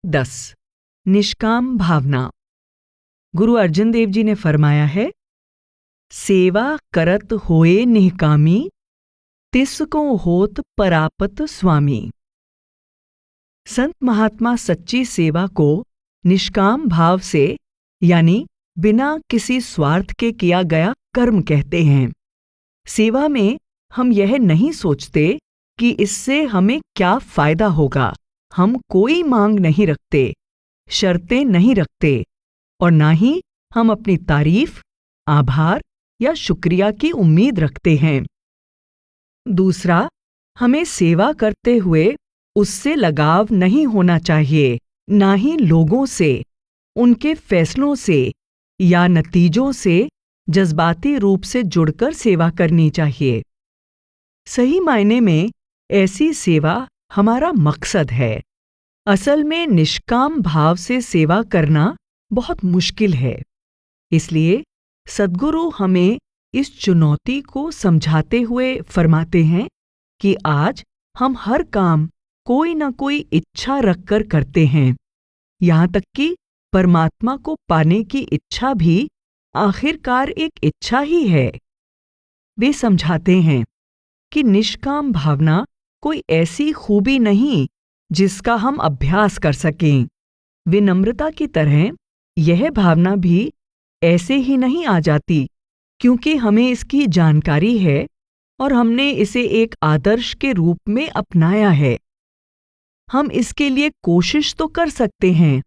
10 निष्काम भावना। गुरु अर्जन देव जी ने फरमाया है, सेवा करत होए निहकामी, तिसको होत परापत स्वामी। संत महात्मा सच्ची सेवा को निष्काम भाव से यानी बिना किसी स्वार्थ के किया गया कर्म कहते हैं। सेवा में हम यह नहीं सोचते कि इससे हमें क्या फायदा होगा। हम कोई मांग नहीं रखते, शर्तें नहीं रखते और ना ही हम अपनी तारीफ, आभार या शुक्रिया की उम्मीद रखते हैं। दूसरा, हमें सेवा करते हुए उससे लगाव नहीं होना चाहिए, ना ही लोगों से, उनके फैसलों से या नतीजों से जज्बाती रूप से जुड़कर सेवा करनी चाहिए। सही मायने में ऐसी सेवा हमारा मकसद है। असल में निष्काम भाव से सेवा करना बहुत मुश्किल है। इसलिए सद्गुरु हमें इस चुनौती को समझाते हुए फरमाते हैं कि आज हम हर काम कोई न कोई इच्छा रखकर करते हैं। यहाँ तक कि परमात्मा को पाने की इच्छा भी आखिरकार एक इच्छा ही है। वे समझाते हैं कि निष्काम भावना कोई ऐसी खूबी नहीं जिसका हम अभ्यास कर सकें। विनम्रता की तरह यह भावना भी ऐसे ही नहीं आ जाती, क्योंकि हमें इसकी जानकारी है और हमने इसे एक आदर्श के रूप में अपनाया है। हम इसके लिए कोशिश तो कर सकते हैं,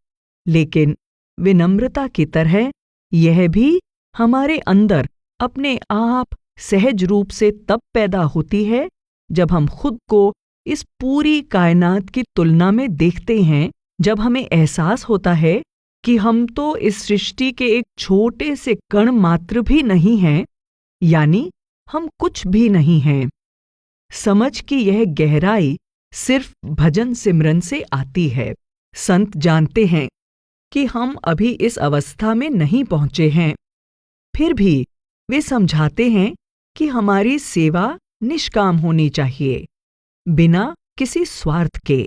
लेकिन विनम्रता की तरह यह भी हमारे अंदर अपने आप सहज रूप से तब पैदा होती है जब हम खुद को इस पूरी कायनात की तुलना में देखते हैं, जब हमें एहसास होता है कि हम तो इस सृष्टि के एक छोटे से कण मात्र भी नहीं हैं, यानी हम कुछ भी नहीं हैं। समझ की यह गहराई सिर्फ भजन सिमरन से आती है। संत जानते हैं कि हम अभी इस अवस्था में नहीं पहुंचे हैं, फिर भी वे समझाते हैं कि हमारी सेवा निष्काम होनी चाहिए, बिना किसी स्वार्थ के।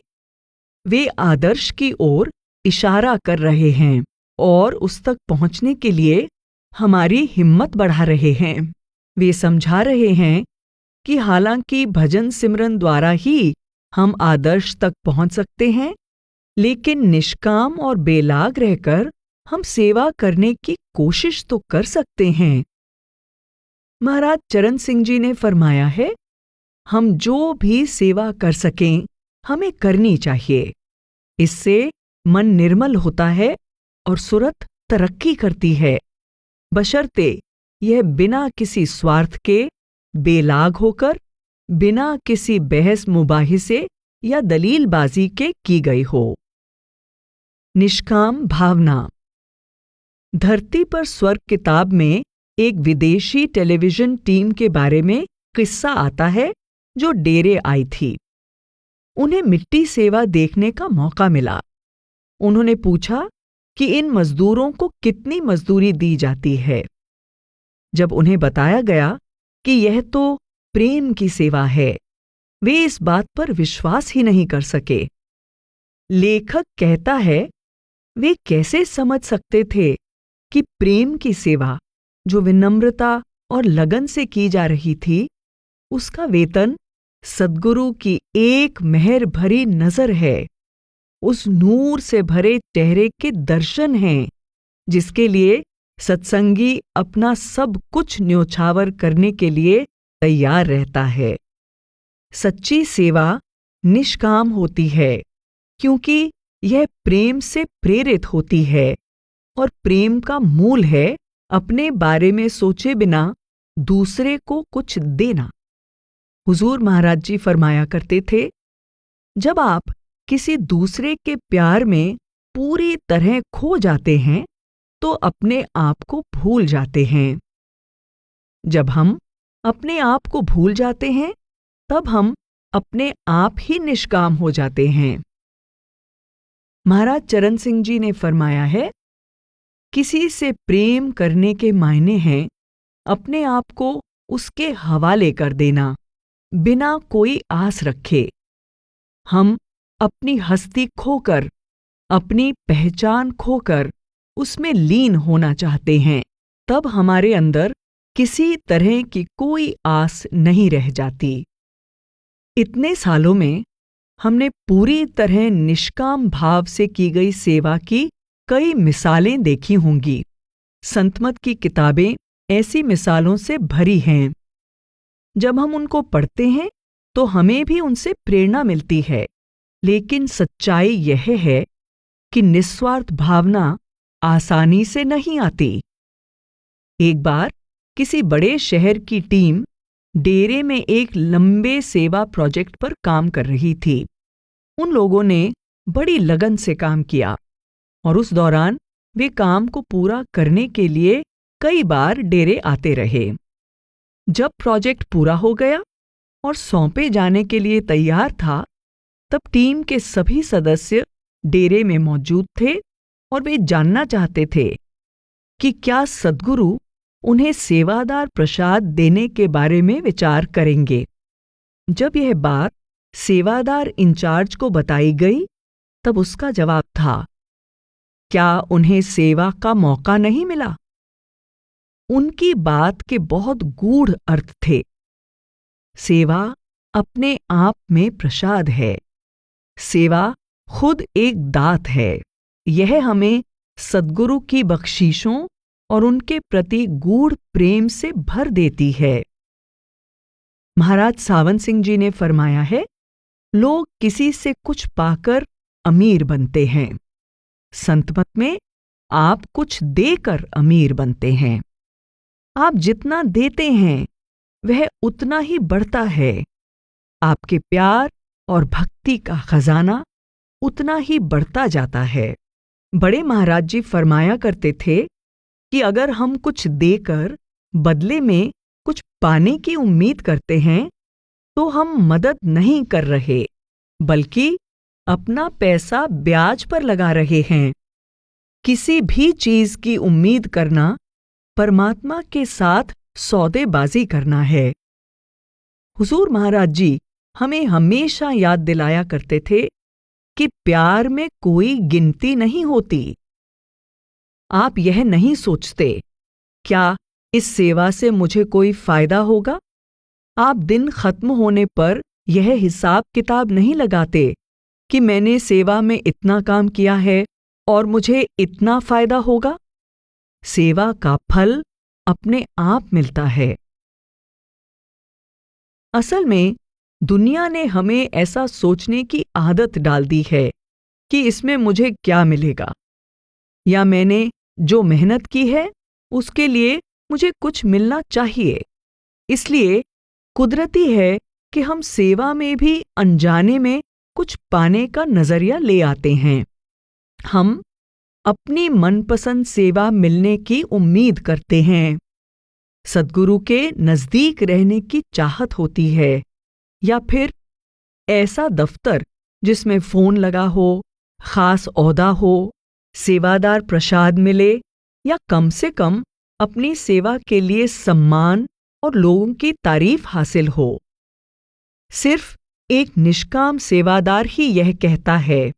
वे आदर्श की ओर इशारा कर रहे हैं और उस तक पहुंचने के लिए हमारी हिम्मत बढ़ा रहे हैं। वे समझा रहे हैं कि हालांकि भजन सिमरन द्वारा ही हम आदर्श तक पहुंच सकते हैं, लेकिन निष्काम और बेलाग रहकर हम सेवा करने की कोशिश तो कर सकते हैं। महाराज चरण सिंह जी ने फरमाया है, हम जो भी सेवा कर सकें हमें करनी चाहिए। इससे मन निर्मल होता है और सुरत तरक्की करती है, बशर्ते यह बिना किसी स्वार्थ के, बेलाग होकर, बिना किसी बहस मुबाहिसे या दलीलबाजी के की गई हो। निष्काम भावना। धरती पर स्वर्ग किताब में एक विदेशी टेलीविजन टीम के बारे में किस्सा आता है जो डेरे आई थी। उन्हें मिट्टी सेवा देखने का मौका मिला। उन्होंने पूछा कि इन मजदूरों को कितनी मजदूरी दी जाती है। जब उन्हें बताया गया कि यह तो प्रेम की सेवा है, वे इस बात पर विश्वास ही नहीं कर सके। लेखक कहता है, वे कैसे समझ सकते थे कि प्रेम की सेवा जो विनम्रता और लगन से की जा रही थी, उसका वेतन सद्गुरु की एक मेहर भरी नजर है, उस नूर से भरे चेहरे के दर्शन हैं, जिसके लिए सत्संगी अपना सब कुछ न्योछावर करने के लिए तैयार रहता है। सच्ची सेवा निष्काम होती है, क्योंकि यह प्रेम से प्रेरित होती है और प्रेम का मूल है अपने बारे में सोचे बिना दूसरे को कुछ देना। हुजूर महाराज जी फरमाया करते थे, जब आप किसी दूसरे के प्यार में पूरी तरह खो जाते हैं तो अपने आप को भूल जाते हैं। जब हम अपने आप को भूल जाते हैं तब हम अपने आप ही निष्काम हो जाते हैं। महाराज चरण सिंह जी ने फरमाया है, किसी से प्रेम करने के मायने हैं अपने आप को उसके हवाले कर देना, बिना कोई आस रखे। हम अपनी हस्ती खोकर अपनी पहचान खोकर उसमें लीन होना चाहते हैं, तब हमारे अंदर किसी तरह की कोई आस नहीं रह जाती। इतने सालों में हमने पूरी तरह निष्काम भाव से की गई सेवा की कई मिसालें देखी होंगी। संतमत की किताबें ऐसी मिसालों से भरी हैं। जब हम उनको पढ़ते हैं तो हमें भी उनसे प्रेरणा मिलती है, लेकिन सच्चाई यह है कि निस्वार्थ भावना आसानी से नहीं आती। एक बार किसी बड़े शहर की टीम डेरे में एक लंबे सेवा प्रोजेक्ट पर काम कर रही थी। उन लोगों ने बड़ी लगन से काम किया और उस दौरान वे काम को पूरा करने के लिए कई बार डेरे आते रहे। जब प्रोजेक्ट पूरा हो गया और सौंपे जाने के लिए तैयार था, तब टीम के सभी सदस्य डेरे में मौजूद थे और वे जानना चाहते थे कि क्या सद्गुरु उन्हें सेवादार प्रसाद देने के बारे में विचार करेंगे। जब यह बात सेवादार इंचार्ज को बताई गई, तब उसका जवाब था, क्या उन्हें सेवा का मौका नहीं मिला? उनकी बात के बहुत गूढ़ अर्थ थे। सेवा अपने आप में प्रसाद है। सेवा खुद एक दात है। यह हमें सद्गुरु की बख्शीशों और उनके प्रति गूढ़ प्रेम से भर देती है। महाराज सावंत सिंह जी ने फरमाया है, लोग किसी से कुछ पाकर अमीर बनते हैं। संतमत में आप कुछ देकर अमीर बनते हैं। आप जितना देते हैं वह उतना ही बढ़ता है। आपके प्यार और भक्ति का खजाना उतना ही बढ़ता जाता है। बड़े महाराज जी फरमाया करते थे कि अगर हम कुछ देकर बदले में कुछ पाने की उम्मीद करते हैं तो हम मदद नहीं कर रहे, बल्कि अपना पैसा ब्याज पर लगा रहे हैं। किसी भी चीज की उम्मीद करना परमात्मा के साथ सौदेबाजी करना है। हुजूर महाराज जी हमें हमेशा याद दिलाया करते थे कि प्यार में कोई गिनती नहीं होती। आप यह नहीं सोचते, क्या इस सेवा से मुझे कोई फायदा होगा? आप दिन खत्म होने पर यह हिसाब किताब नहीं लगाते कि मैंने सेवा में इतना काम किया है और मुझे इतना फायदा होगा। सेवा का फल अपने आप मिलता है। असल में दुनिया ने हमें ऐसा सोचने की आदत डाल दी है कि इसमें मुझे क्या मिलेगा, या मैंने जो मेहनत की है उसके लिए मुझे कुछ मिलना चाहिए। इसलिए कुदरती है कि हम सेवा में भी अनजाने में कुछ पाने का नजरिया ले आते हैं। हम अपनी मनपसंद सेवा मिलने की उम्मीद करते हैं। सद्गुरु के नजदीक रहने की चाहत होती है, या फिर ऐसा दफ्तर जिसमें फोन लगा हो, खास ओहदा हो, सेवादार प्रसाद मिले, या कम से कम अपनी सेवा के लिए सम्मान और लोगों की तारीफ हासिल हो। सिर्फ एक निष्काम सेवादार ही यह कहता है,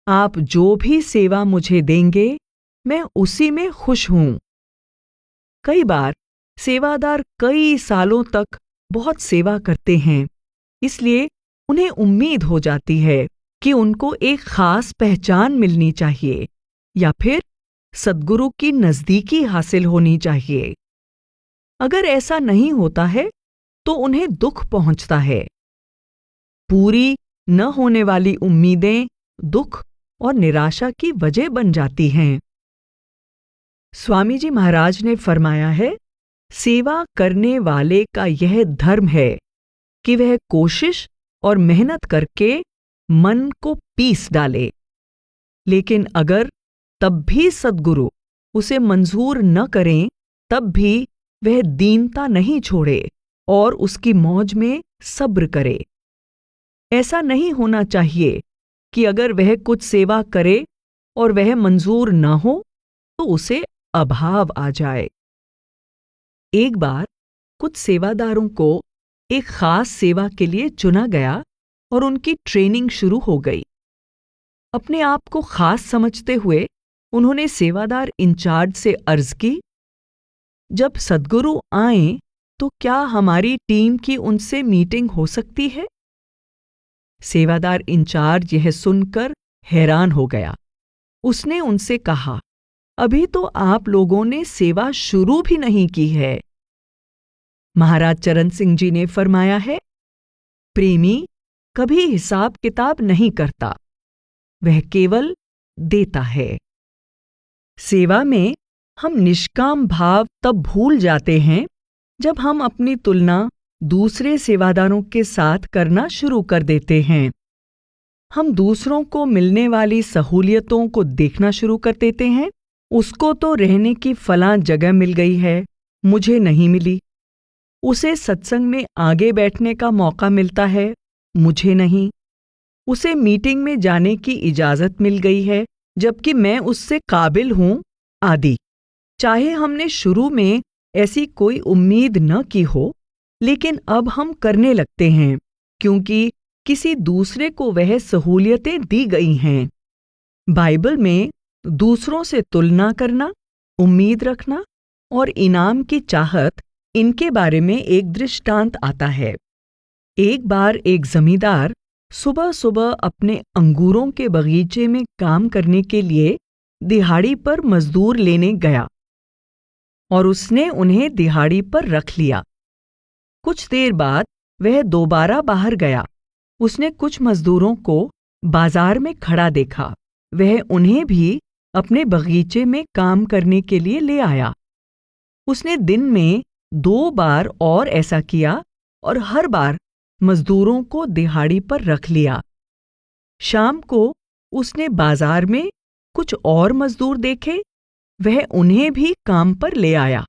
आप जो भी सेवा मुझे देंगे मैं उसी में खुश हूं। कई बार सेवादार कई सालों तक बहुत सेवा करते हैं, इसलिए उन्हें उम्मीद हो जाती है कि उनको एक खास पहचान मिलनी चाहिए या फिर सद्गुरु की नजदीकी हासिल होनी चाहिए। अगर ऐसा नहीं होता है तो उन्हें दुख पहुंचता है। पूरी न होने वाली उम्मीदें दुख और निराशा की वजह बन जाती हैं। स्वामी जी महाराज ने फरमाया है, सेवा करने वाले का यह धर्म है कि वह कोशिश और मेहनत करके मन को पीस डाले। लेकिन अगर तब भी सद्गुरु उसे मंजूर न करें, तब भी वह दीनता नहीं छोड़े और उसकी मौज में सब्र करे। ऐसा नहीं होना चाहिए कि अगर वह कुछ सेवा करे और वह मंजूर न हो तो उसे अभाव आ जाए। एक बार कुछ सेवादारों को एक खास सेवा के लिए चुना गया और उनकी ट्रेनिंग शुरू हो गई। अपने आप को खास समझते हुए उन्होंने सेवादार इंचार्ज से अर्ज की, जब सद्गुरु आए तो क्या हमारी टीम की उनसे मीटिंग हो सकती है? सेवादार इंचार्ज यह सुनकर हैरान हो गया। उसने उनसे कहा, अभी तो आप लोगों ने सेवा शुरू भी नहीं की है। महाराज चरण सिंह जी ने फरमाया है, प्रेमी कभी हिसाब किताब नहीं करता, वह केवल देता है। सेवा में हम निष्काम भाव तब भूल जाते हैं जब हम अपनी तुलना दूसरे सेवादारों के साथ करना शुरू कर देते हैं। हम दूसरों को मिलने वाली सहूलियतों को देखना शुरू कर देते हैं। उसको तो रहने की फलां जगह मिल गई है, मुझे नहीं मिली। उसे सत्संग में आगे बैठने का मौका मिलता है, मुझे नहीं। उसे मीटिंग में जाने की इजाज़त मिल गई है, जबकि मैं उससे काबिल हूँ, आदि। चाहे हमने शुरू में ऐसी कोई उम्मीद न की हो, लेकिन अब हम करने लगते हैं क्योंकि किसी दूसरे को वह सहूलियतें दी गई हैं। बाइबल में दूसरों से तुलना करना, उम्मीद रखना और इनाम की चाहत, इनके बारे में एक दृष्टांत आता है। एक बार एक जमींदार सुबह सुबह अपने अंगूरों के बगीचे में काम करने के लिए दिहाड़ी पर मजदूर लेने गया और उसने उन्हें दिहाड़ी पर रख लिया। कुछ देर बाद वह दोबारा बाहर गया। उसने कुछ मजदूरों को बाजार में खड़ा देखा। वह उन्हें भी अपने बगीचे में काम करने के लिए ले आया। उसने दिन में 2 बार और ऐसा किया और हर बार मजदूरों को दिहाड़ी पर रख लिया। शाम को उसने बाजार में कुछ और मजदूर देखे, वह उन्हें भी काम पर ले आया।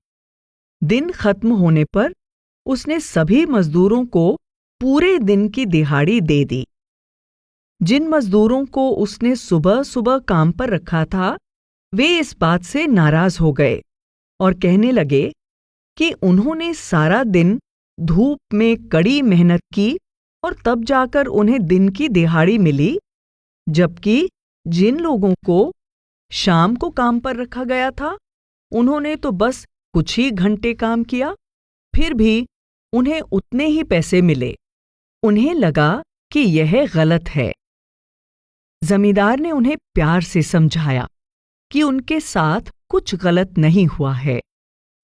दिन खत्म होने पर उसने सभी मजदूरों को पूरे दिन की दिहाड़ी दे दी। जिन मजदूरों को उसने सुबह सुबह काम पर रखा था, वे इस बात से नाराज हो गए और कहने लगे कि उन्होंने सारा दिन धूप में कड़ी मेहनत की और तब जाकर उन्हें दिन की दिहाड़ी मिली, जबकि जिन लोगों को शाम को काम पर रखा गया था, उन्होंने तो बस कुछ ही घंटे काम किया, फिर भी उन्हें उतने ही पैसे मिले। उन्हें लगा कि यह गलत है। जमींदार ने उन्हें प्यार से समझाया कि उनके साथ कुछ गलत नहीं हुआ है।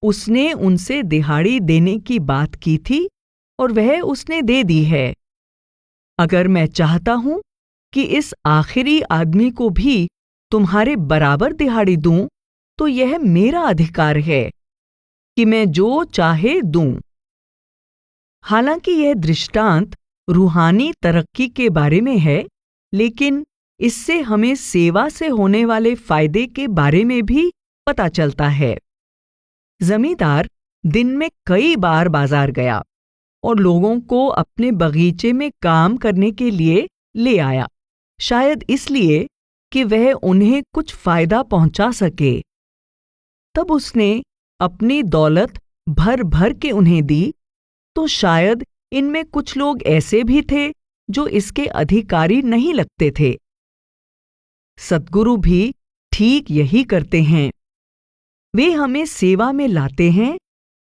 उसने उनसे दिहाड़ी देने की बात की थी और वह उसने दे दी है। अगर मैं चाहता हूं कि इस आखिरी आदमी को भी तुम्हारे बराबर दिहाड़ी दूं, तो यह मेरा अधिकार है कि मैं जो चाहे दूं। हालांकि यह दृष्टांत रूहानी तरक्की के बारे में है, लेकिन इससे हमें सेवा से होने वाले फायदे के बारे में भी पता चलता है। जमींदार दिन में कई बार बाजार गया और लोगों को अपने बगीचे में काम करने के लिए ले आया, शायद इसलिए कि वह उन्हें कुछ फायदा पहुंचा सके। तब उसने अपनी दौलत भर भर के उन्हें दी, तो शायद इनमें कुछ लोग ऐसे भी थे जो इसके अधिकारी नहीं लगते थे। सद्गुरु भी ठीक यही करते हैं। वे हमें सेवा में लाते हैं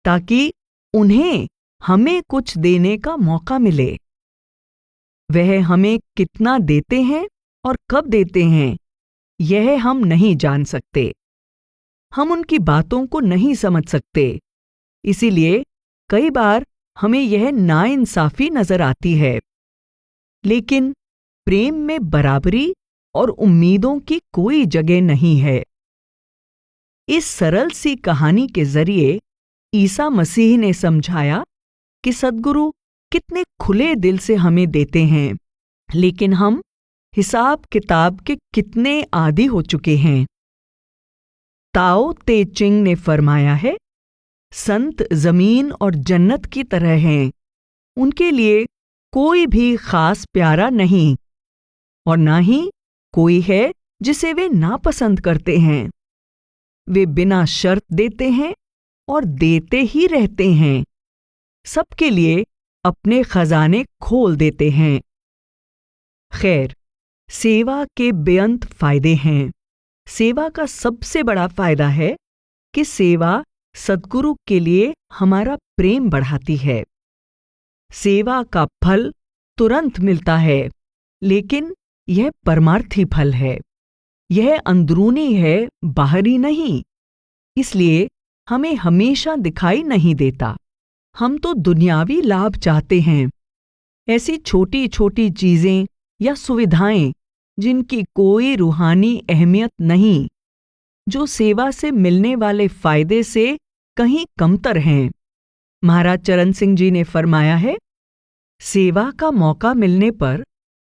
ताकि उन्हें हमें कुछ देने का मौका मिले। वह हमें कितना देते हैं और कब देते हैं, यह हम नहीं जान सकते। हम उनकी बातों को नहीं समझ सकते। इसीलिए कई बार हमें यह नाइंसाफी नजर आती है। लेकिन प्रेम में बराबरी और उम्मीदों की कोई जगह नहीं है। इस सरल सी कहानी के जरिए ईसा मसीह ने समझाया कि सद्गुरु कितने खुले दिल से हमें देते हैं, लेकिन हम हिसाब किताब के कितने आदी हो चुके हैं। ताओ ते चिंग ने फरमाया है, संत जमीन और जन्नत की तरह हैं। उनके लिए कोई भी खास प्यारा नहीं और ना ही कोई है जिसे वे नापसंद करते हैं। वे बिना शर्त देते हैं और देते ही रहते हैं। सबके लिए अपने खजाने खोल देते हैं। खैर, सेवा के बेअंत फायदे हैं। सेवा का सबसे बड़ा फायदा है कि सेवा सद्गुरु के लिए हमारा प्रेम बढ़ाती है। सेवा का फल तुरंत मिलता है, लेकिन यह परमार्थी फल है। यह अंदरूनी है, बाहरी नहीं। इसलिए हमें हमेशा दिखाई नहीं देता। हम तो दुनियावी लाभ चाहते हैं, ऐसी छोटी छोटी चीजें या सुविधाएं जिनकी कोई रूहानी अहमियत नहीं, जो सेवा से मिलने वाले फायदे से कहीं कमतर हैं। महाराज चरण सिंह जी ने फरमाया है, सेवा का मौका मिलने पर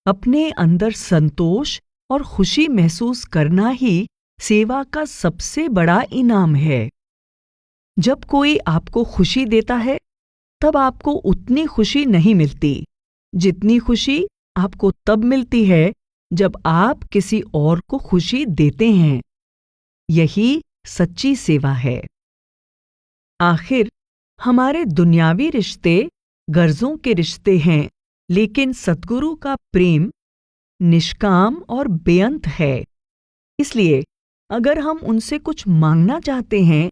अपने अंदर संतोष और खुशी महसूस करना ही सेवा का सबसे बड़ा इनाम है। जब कोई आपको खुशी देता है, तब आपको उतनी खुशी नहीं मिलती जितनी खुशी आपको तब मिलती है जब आप किसी और को खुशी देते हैं। यही सच्ची सेवा है। आखिर हमारे दुनियावी रिश्ते गर्जों के रिश्ते हैं, लेकिन सद्गुरु का प्रेम निष्काम और बेअंत है। इसलिए अगर हम उनसे कुछ मांगना चाहते हैं,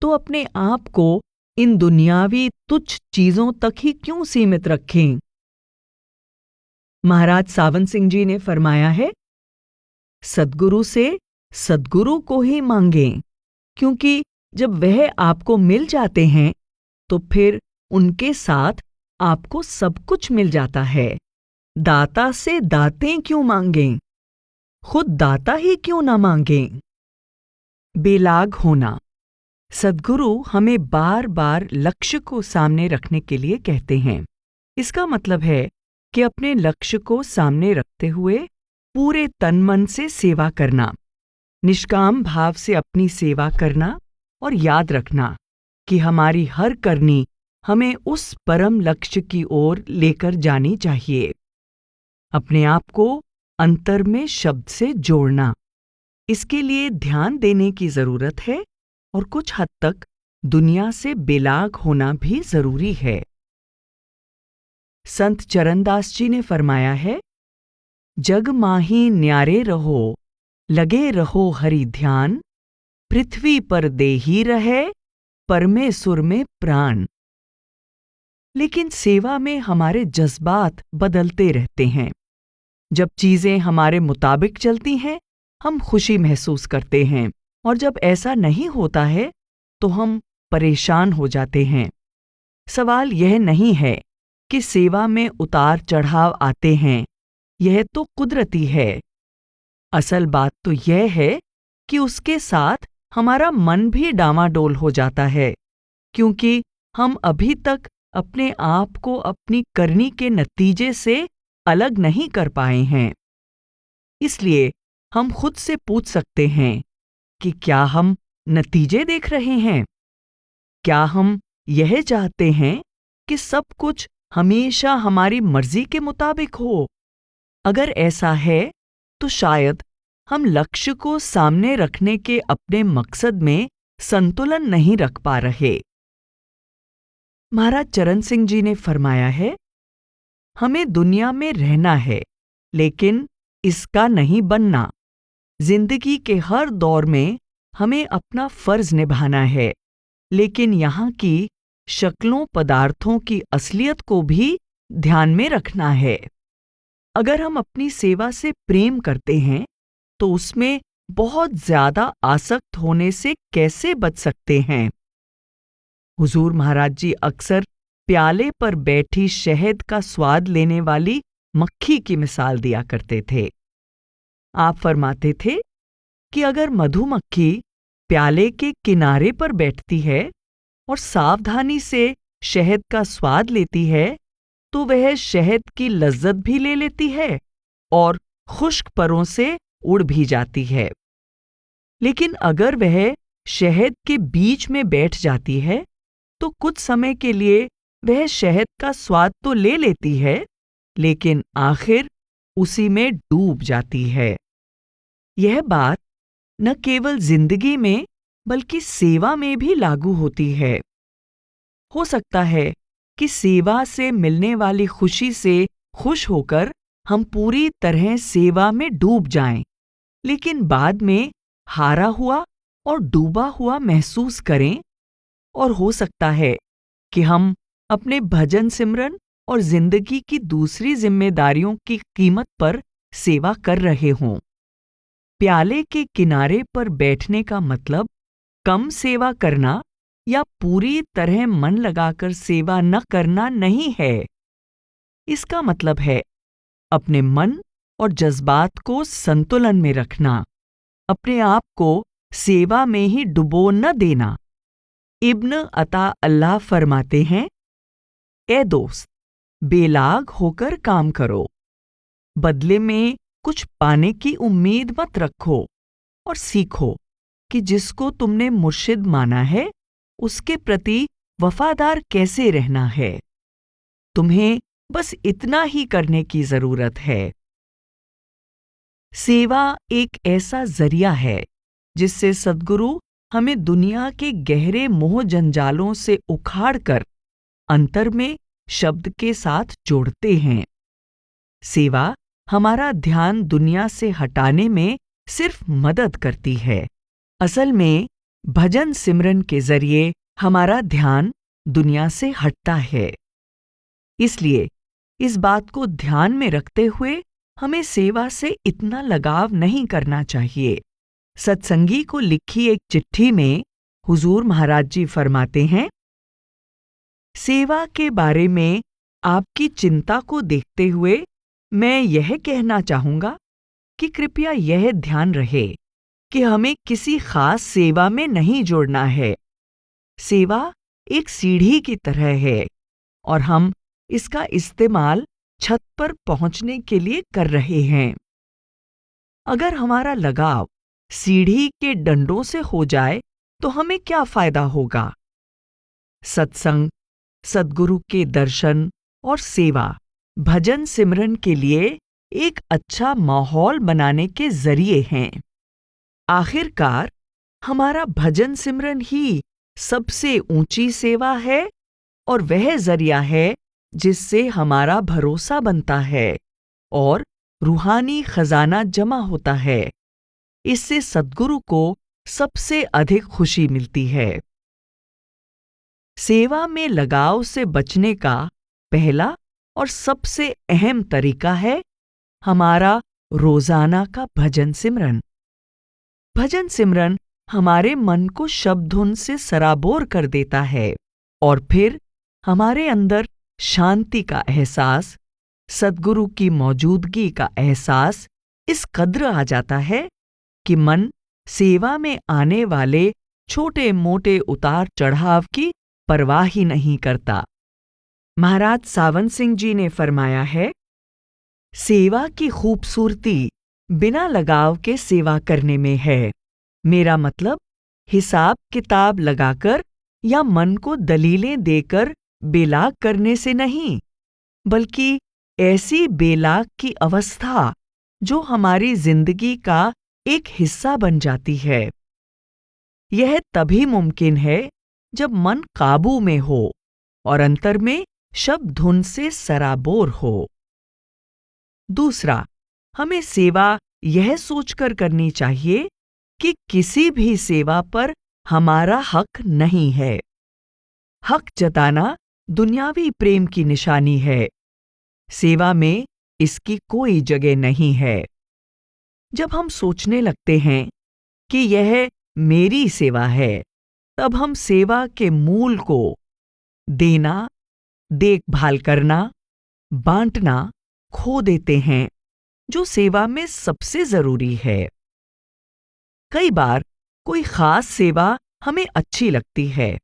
तो अपने आप को इन दुनियावी तुच्छ चीजों तक ही क्यों सीमित रखें। महाराज सावन सिंह जी ने फरमाया है, सद्गुरु से सद्गुरु को ही मांगें, क्योंकि जब वह आपको मिल जाते हैं तो फिर उनके साथ आपको सब कुछ मिल जाता है। दाता से दातें क्यों मांगें, खुद दाता ही क्यों ना मांगें। बेलाग होना। सद्गुरु हमें बार बार लक्ष्य को सामने रखने के लिए कहते हैं। इसका मतलब है कि अपने लक्ष्य को सामने रखते हुए पूरे तन मन से सेवा करना, निष्काम भाव से अपनी सेवा करना और याद रखना कि हमारी हर करनी हमें उस परम लक्ष्य की ओर लेकर जानी चाहिए। अपने आप को अंतर में शब्द से जोड़ना, इसके लिए ध्यान देने की जरूरत है और कुछ हद तक दुनिया से बेलाग होना भी जरूरी है। संत चरणदास जी ने फरमाया है, जग माही न्यारे रहो, लगे रहो हरि ध्यान, पृथ्वी पर देही रहे, परमेश्वर में प्राण। लेकिन सेवा में हमारे जज्बात बदलते रहते हैं। जब चीजें हमारे मुताबिक चलती हैं, हम खुशी महसूस करते हैं, और जब ऐसा नहीं होता है तो हम परेशान हो जाते हैं। सवाल यह नहीं है कि सेवा में उतार चढ़ाव आते हैं, यह तो कुदरती है। असल बात तो यह है कि उसके साथ हमारा मन भी डामाडोल हो जाता है, क्योंकि हम अभी तक अपने आप को अपनी करनी के नतीजे से अलग नहीं कर पाए हैं। इसलिए हम खुद से पूछ सकते हैं कि क्या हम नतीजे देख रहे हैं? क्या हम यह चाहते हैं कि सब कुछ हमेशा हमारी मर्जी के मुताबिक हो? अगर ऐसा है तो शायद हम लक्ष्य को सामने रखने के अपने मकसद में संतुलन नहीं रख पा रहे। महाराज चरण सिंह जी ने फरमाया है, हमें दुनिया में रहना है, लेकिन इसका नहीं बनना। जिंदगी के हर दौर में हमें अपना फर्ज निभाना है, लेकिन यहाँ की शक्लों पदार्थों की असलियत को भी ध्यान में रखना है। अगर हम अपनी सेवा से प्रेम करते हैं तो उसमें बहुत ज्यादा आसक्त होने से कैसे बच सकते हैं? हुजूर महाराज जी अक्सर प्याले पर बैठी शहद का स्वाद लेने वाली मक्खी की मिसाल दिया करते थे। आप फरमाते थे कि अगर मधुमक्खी प्याले के किनारे पर बैठती है और सावधानी से शहद का स्वाद लेती है, तो वह शहद की लज्जत भी ले लेती है और खुश्क परों से उड़ भी जाती है। लेकिन अगर वह शहद के बीच में बैठ जाती है, तो कुछ समय के लिए वह शहद का स्वाद तो ले लेती है, लेकिन आखिर उसी में डूब जाती है। यह बात न केवल जिंदगी में बल्कि सेवा में भी लागू होती है। हो सकता है कि सेवा से मिलने वाली खुशी से खुश होकर हम पूरी तरह सेवा में डूब जाएं, लेकिन बाद में हारा हुआ और डूबा हुआ महसूस करें। और हो सकता है कि हम अपने भजन सिमरन और जिंदगी की दूसरी जिम्मेदारियों की कीमत पर सेवा कर रहे हों। प्याले के किनारे पर बैठने का मतलब कम सेवा करना या पूरी तरह मन लगाकर सेवा न करना नहीं है। इसका मतलब है अपने मन और जज्बात को संतुलन में रखना, अपने आप को सेवा में ही डुबो न देना। इब्न अता अल्लाह फरमाते हैं, ए दोस्त, बेलाग होकर काम करो, बदले में कुछ पाने की उम्मीद मत रखो और सीखो कि जिसको तुमने मुर्शिद माना है उसके प्रति वफादार कैसे रहना है। तुम्हें बस इतना ही करने की जरूरत है। सेवा एक ऐसा जरिया है जिससे सद्गुरु हमें दुनिया के गहरे मोह जंजालों से उखाड़कर अंतर में शब्द के साथ जोड़ते हैं। सेवा हमारा ध्यान दुनिया से हटाने में सिर्फ मदद करती है। असल में भजन सिमरन के जरिए हमारा ध्यान दुनिया से हटता है। इसलिए इस बात को ध्यान में रखते हुए हमें सेवा से इतना लगाव नहीं करना चाहिए। सत्संगी को लिखी एक चिट्ठी में हुजूर महाराज जी फरमाते हैं, सेवा के बारे में आपकी चिंता को देखते हुए मैं यह कहना चाहूंगा कि कृपया यह ध्यान रहे कि हमें किसी खास सेवा में नहीं जोड़ना है। सेवा एक सीढ़ी की तरह है और हम इसका इस्तेमाल छत पर पहुंचने के लिए कर रहे हैं। अगर हमारा लगाव सीढ़ी के डंडों से हो जाए तो हमें क्या फायदा होगा? सत्संग, सद्गुरु के दर्शन और सेवा भजन सिमरन के लिए एक अच्छा माहौल बनाने के जरिए हैं। आखिरकार हमारा भजन सिमरन ही सबसे ऊंची सेवा है और वह जरिया है जिससे हमारा भरोसा बनता है और रूहानी खजाना जमा होता है। इससे सद्गुरु को सबसे अधिक खुशी मिलती है। सेवा में लगाव से बचने का पहला और सबसे अहम तरीका है हमारा रोजाना का भजन सिमरन। भजन सिमरन हमारे मन को शब्द धुन से सराबोर कर देता है और फिर हमारे अंदर शांति का एहसास, सद्गुरु की मौजूदगी का एहसास इस कद्र आ जाता है कि मन सेवा में आने वाले छोटे मोटे उतार चढ़ाव की परवाह ही नहीं करता। महाराज सावंत सिंह जी ने फरमाया है, सेवा की खूबसूरती बिना लगाव के सेवा करने में है। मेरा मतलब हिसाब किताब लगाकर या मन को दलीलें देकर बेलाग करने से नहीं, बल्कि ऐसी बेलाग की अवस्था जो हमारी जिंदगी का एक हिस्सा बन जाती है। यह तभी मुमकिन है जब मन काबू में हो और अंतर में शब्द धुन से सराबोर हो। दूसरा, हमें सेवा यह सोचकर करनी चाहिए कि किसी भी सेवा पर हमारा हक नहीं है। हक जताना दुनियावी प्रेम की निशानी है। सेवा में इसकी कोई जगह नहीं है। जब हम सोचने लगते हैं कि यह मेरी सेवा है, तब हम सेवा के मूल को देना, देखभाल करना, बांटना खो देते हैं, जो सेवा में सबसे जरूरी है। कई बार कोई खास सेवा हमें अच्छी लगती है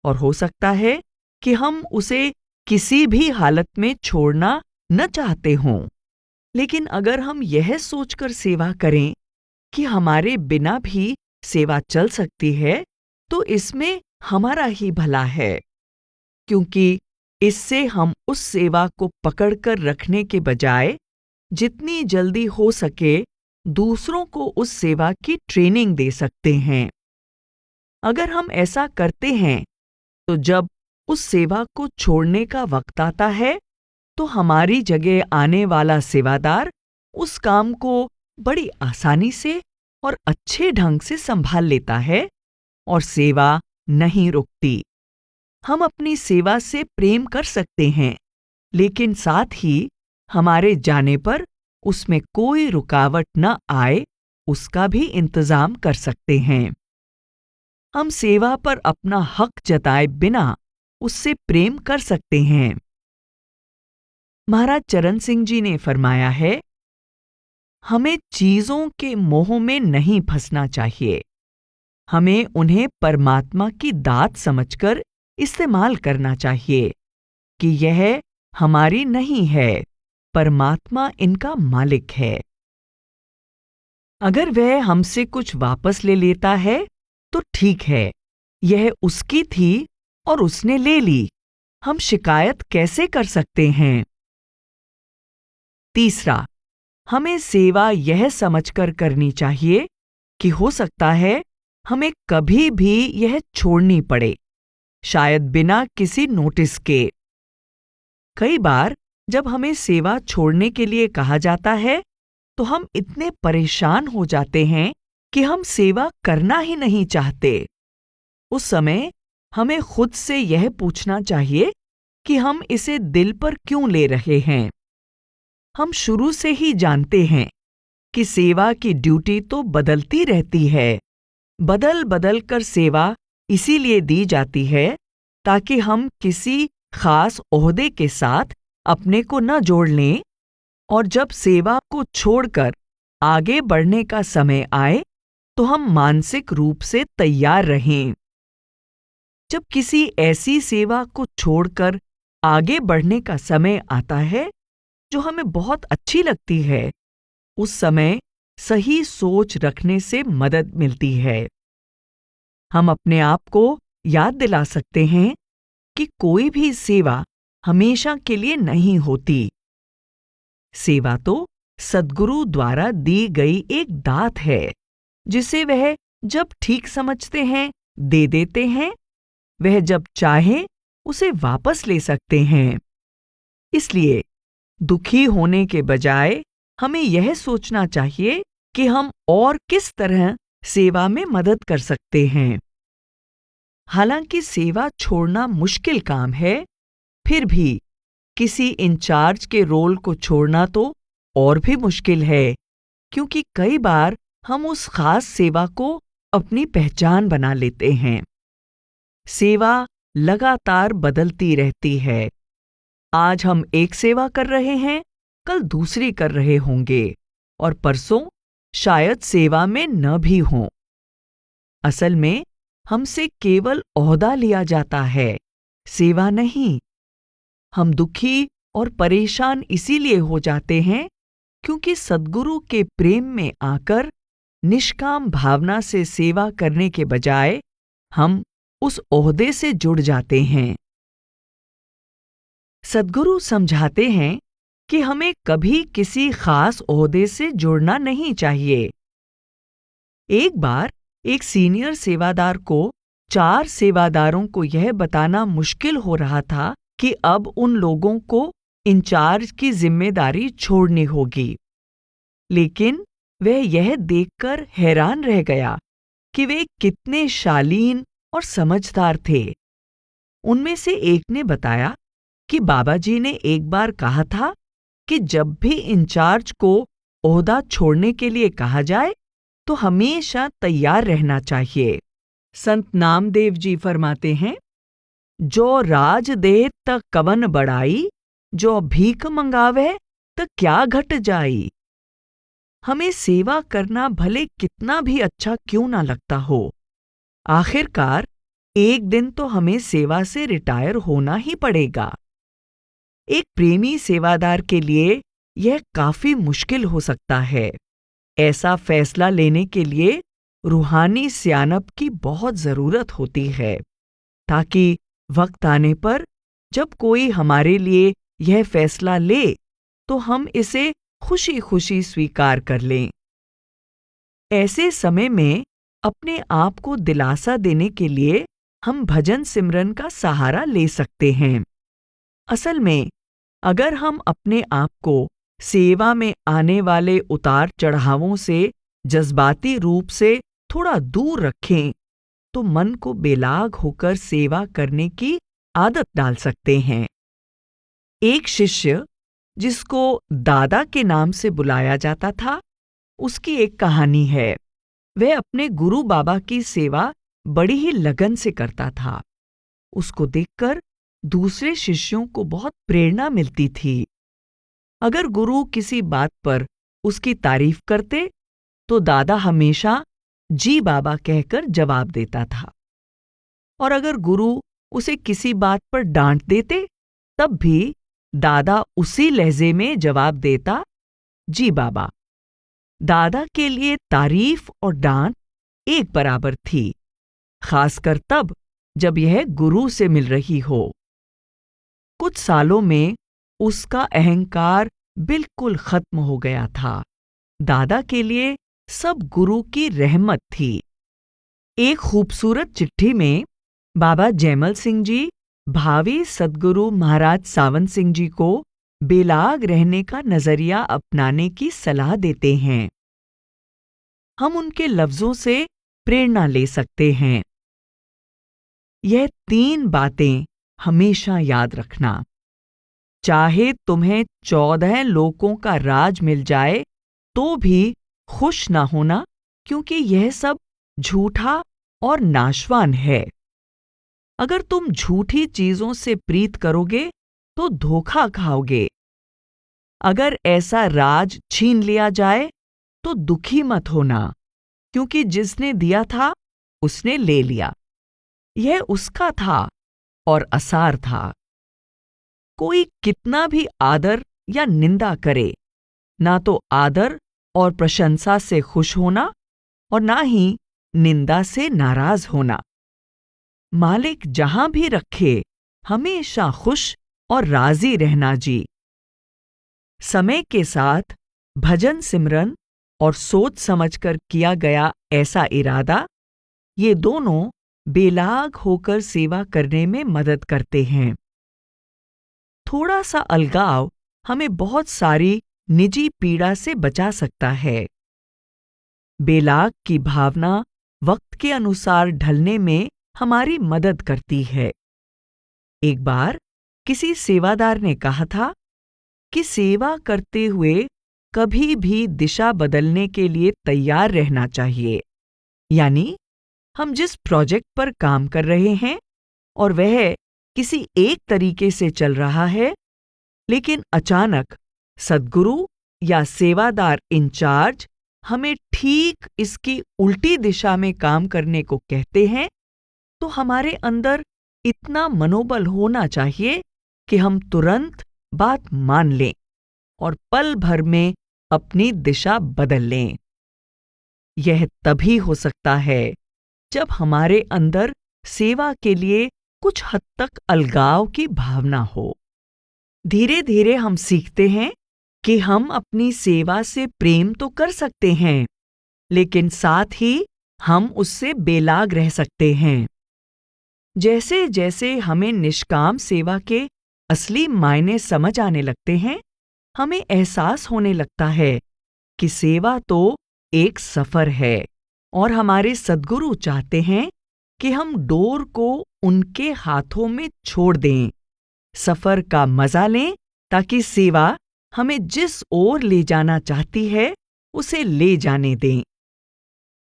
और हो सकता है कि हम उसे किसी भी हालत में छोड़ना न चाहते हों। लेकिन अगर हम यह सोचकर सेवा करें कि हमारे बिना भी सेवा चल सकती है, तो इसमें हमारा ही भला है, क्योंकि इससे हम उस सेवा को पकड़कर रखने के बजाय जितनी जल्दी हो सके दूसरों को उस सेवा की ट्रेनिंग दे सकते हैं। अगर हम ऐसा करते हैं तो जब उस सेवा को छोड़ने का वक्त आता है तो हमारी जगह आने वाला सेवादार उस काम को बड़ी आसानी से और अच्छे ढंग से संभाल लेता है और सेवा नहीं रुकती। हम अपनी सेवा से प्रेम कर सकते हैं, लेकिन साथ ही हमारे जाने पर उसमें कोई रुकावट न आए उसका भी इंतजाम कर सकते हैं। हम सेवा पर अपना हक जताए बिना उससे प्रेम कर सकते हैं। महाराज चरण सिंह जी ने फरमाया है, हमें चीजों के मोह में नहीं फंसना चाहिए। हमें उन्हें परमात्मा की दात समझकर इस्तेमाल करना चाहिए कि यह हमारी नहीं है, परमात्मा इनका मालिक है। अगर वह हमसे कुछ वापस ले लेता है तो ठीक है, यह उसकी थी और उसने ले ली, हम शिकायत कैसे कर सकते हैं? तीसरा, हमें सेवा यह समझकर करनी चाहिए कि हो सकता है हमें कभी भी यह छोड़नी पड़े, शायद बिना किसी नोटिस के। कई बार जब हमें सेवा छोड़ने के लिए कहा जाता है तो हम इतने परेशान हो जाते हैं कि हम सेवा करना ही नहीं चाहते। उस समय हमें खुद से यह पूछना चाहिए कि हम इसे दिल पर क्यों ले रहे हैं। हम शुरू से ही जानते हैं कि सेवा की ड्यूटी तो बदलती रहती है। बदल बदल कर सेवा इसीलिए दी जाती है ताकि हम किसी खास ओहदे के साथ अपने को न जोड़ लें, और जब सेवा को छोड़कर आगे बढ़ने का समय आए तो हम मानसिक रूप से तैयार रहें। जब किसी ऐसी सेवा को छोड़कर आगे बढ़ने का समय आता है जो हमें बहुत अच्छी लगती है, उस समय सही सोच रखने से मदद मिलती है। हम अपने आप को याद दिला सकते हैं कि कोई भी सेवा हमेशा के लिए नहीं होती। सेवा तो सद्गुरु द्वारा दी गई एक दात है, जिसे वह जब ठीक समझते हैं दे देते हैं, वह जब चाहे उसे वापस ले सकते हैं। इसलिए दुखी होने के बजाय हमें यह सोचना चाहिए कि हम और किस तरह सेवा में मदद कर सकते हैं। हालांकि सेवा छोड़ना मुश्किल काम है, फिर भी किसी इंचार्ज के रोल को छोड़ना तो और भी मुश्किल है, क्योंकि कई बार हम उस खास सेवा को अपनी पहचान बना लेते हैं। सेवा लगातार बदलती रहती है। आज हम एक सेवा कर रहे हैं, कल दूसरी कर रहे होंगे और परसों शायद सेवा में न भी हों। असल में हमसे केवल ओहदा लिया जाता है, सेवा नहीं। हम दुखी और परेशान इसीलिए हो जाते हैं क्योंकि सद्गुरु के प्रेम में आकर निष्काम भावना से सेवा करने के बजाय हम उस ओहदे से जुड़ जाते हैं। सद्गुरु समझाते हैं कि हमें कभी किसी खास ओहदे से जुड़ना नहीं चाहिए। एक बार एक सीनियर सेवादार को 4 सेवादारों को यह बताना मुश्किल हो रहा था कि अब उन लोगों को इंचार्ज की जिम्मेदारी छोड़नी होगी, लेकिन वह यह देखकर हैरान रह गया कि वे कितने शालीन और समझदार थे। उनमें से एक ने बताया कि बाबा जी ने एक बार कहा था कि जब भी इंचार्ज को ओहदा छोड़ने के लिए कहा जाए तो हमेशा तैयार रहना चाहिए। संत नामदेव जी फरमाते हैं, जो राज दे त कवन बड़ाई, जो भीख मंगावे त क्या घट जाई। हमें सेवा करना भले कितना भी अच्छा क्यों ना लगता हो, आखिरकार एक दिन तो हमें सेवा से रिटायर होना ही पड़ेगा। एक प्रेमी सेवादार के लिए यह काफी मुश्किल हो सकता है। ऐसा फैसला लेने के लिए रूहानी सियानत की बहुत जरूरत होती है, ताकि वक्त आने पर जब कोई हमारे लिए यह फैसला ले तो हम इसे खुशी खुशी स्वीकार कर लें। ऐसे समय में अपने आप को दिलासा देने के लिए हम भजन सिमरन का सहारा ले सकते हैं। असल में अगर हम अपने आप को सेवा में आने वाले उतार चढ़ावों से जज्बाती रूप से थोड़ा दूर रखें, तो मन को बेलाग होकर सेवा करने की आदत डाल सकते हैं। एक शिष्य, जिसको दादा के नाम से बुलाया जाता था, उसकी एक कहानी है। वह अपने गुरु बाबा की सेवा बड़ी ही लगन से करता था। उसको देखकर दूसरे शिष्यों को बहुत प्रेरणा मिलती थी। अगर गुरु किसी बात पर उसकी तारीफ करते, तो दादा हमेशा जी बाबा कहकर जवाब देता था। और अगर गुरु उसे किसी बात पर डांट देते, तब भी दादा उसी लहजे में जवाब देता, जी बाबा। दादा के लिए तारीफ और डांट एक बराबर थी, खासकर तब जब यह गुरु से मिल रही हो। कुछ सालों में उसका अहंकार बिल्कुल खत्म हो गया था। दादा के लिए सब गुरु की रहमत थी। एक खूबसूरत चिट्ठी में बाबा जैमल सिंह जी भावी सद्गुरु महाराज सावंत सिंह जी को बेलाग रहने का नजरिया अपनाने की सलाह देते हैं। हम उनके लफ्जों से प्रेरणा ले सकते हैं। यह 3 बातें हमेशा याद रखना। चाहे तुम्हें 14 लोकों का राज मिल जाए, तो भी खुश ना होना, क्योंकि यह सब झूठा और नाशवान है। अगर तुम झूठी चीजों से प्रीत करोगे, तो धोखा खाओगे। अगर ऐसा राज छीन लिया जाए, तो दुखी मत होना, क्योंकि जिसने दिया था उसने ले लिया। यह उसका था और असार था। कोई कितना भी आदर या निंदा करे, ना तो आदर और प्रशंसा से खुश होना और ना ही निंदा से नाराज होना। मालिक जहां भी रखे, हमेशा खुश और राजी रहना जी। समय के साथ भजन सिमरन और सोच समझकर किया गया ऐसा इरादा, ये दोनों बेलाग होकर सेवा करने में मदद करते हैं। थोड़ा सा अलगाव हमें बहुत सारी निजी पीड़ा से बचा सकता है। बेलाग की भावना वक्त के अनुसार ढलने में हमारी मदद करती है। एक बार किसी सेवादार ने कहा था कि सेवा करते हुए कभी भी दिशा बदलने के लिए तैयार रहना चाहिए। यानी हम जिस प्रोजेक्ट पर काम कर रहे हैं और वह किसी एक तरीके से चल रहा है, लेकिन अचानक सद्गुरु या सेवादार इंचार्ज हमें ठीक इसकी उल्टी दिशा में काम करने को कहते हैं, तो हमारे अंदर इतना मनोबल होना चाहिए कि हम तुरंत बात मान लें और पल भर में अपनी दिशा बदल लें। यह तभी हो सकता है जब हमारे अंदर सेवा के लिए कुछ हद तक अलगाव की भावना हो। धीरे धीरे हम सीखते हैं कि हम अपनी सेवा से प्रेम तो कर सकते हैं, लेकिन साथ ही हम उससे बेलाग रह सकते हैं। जैसे जैसे हमें निष्काम सेवा के असली मायने समझ आने लगते हैं, हमें एहसास होने लगता है कि सेवा तो एक सफर है और हमारे सद्गुरु चाहते हैं कि हम डोर को उनके हाथों में छोड़ दें, सफर का मजा लें, ताकि सेवा हमें जिस ओर ले जाना चाहती है उसे ले जाने दें।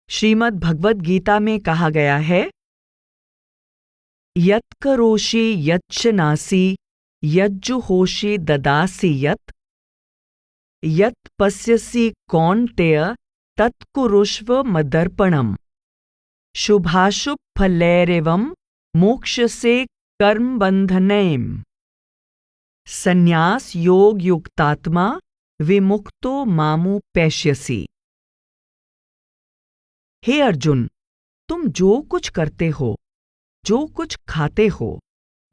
श्रीमद् भगवद गीता में कहा गया है, यत्करोषि यच्छनासि यज्जुहोषि ददासि यत् पश्यसि कौन्तेय तत्कुरुष्व मदर्पणम्। शुभाशुभ फलैरेवं मोक्षसे कर्मबन्धनैम। संन्यास योग युक्तात्मा विमुक्तो मामुपैष्यसि। हे अर्जुन, तुम जो कुछ करते हो, जो कुछ खाते हो,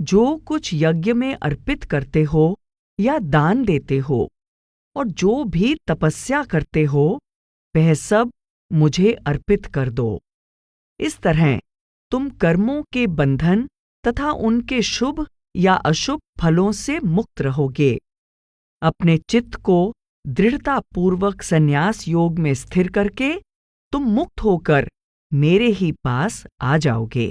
जो कुछ यज्ञ में अर्पित करते हो या दान देते हो, और जो भी तपस्या करते हो, वह सब मुझे अर्पित कर दो। इस तरह तुम कर्मों के बंधन तथा उनके शुभ या अशुभ फलों से मुक्त रहोगे। अपने चित्त को दृढ़तापूर्वक संन्यास योग में स्थिर करके तुम मुक्त होकर मेरे ही पास आ जाओगे।